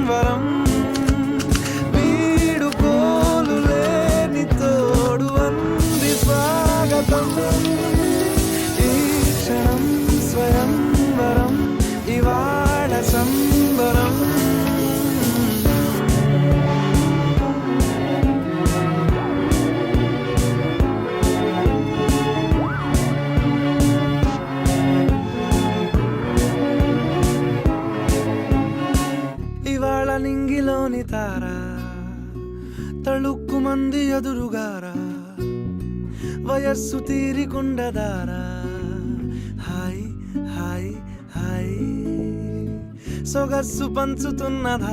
వరం వీడుకోలు లేని తోడు అంది స్వాగతం ఈ క్షణం స్వయం వరం ఇవాళ సంబరం ఇవాళ నింగిలోని తార తళుక్కు మంది ఎదురుగారా వయస్సు తీరికుండదారా హాయ్ హాయ్ హాయ్ సొగస్సు పంచుతున్నదా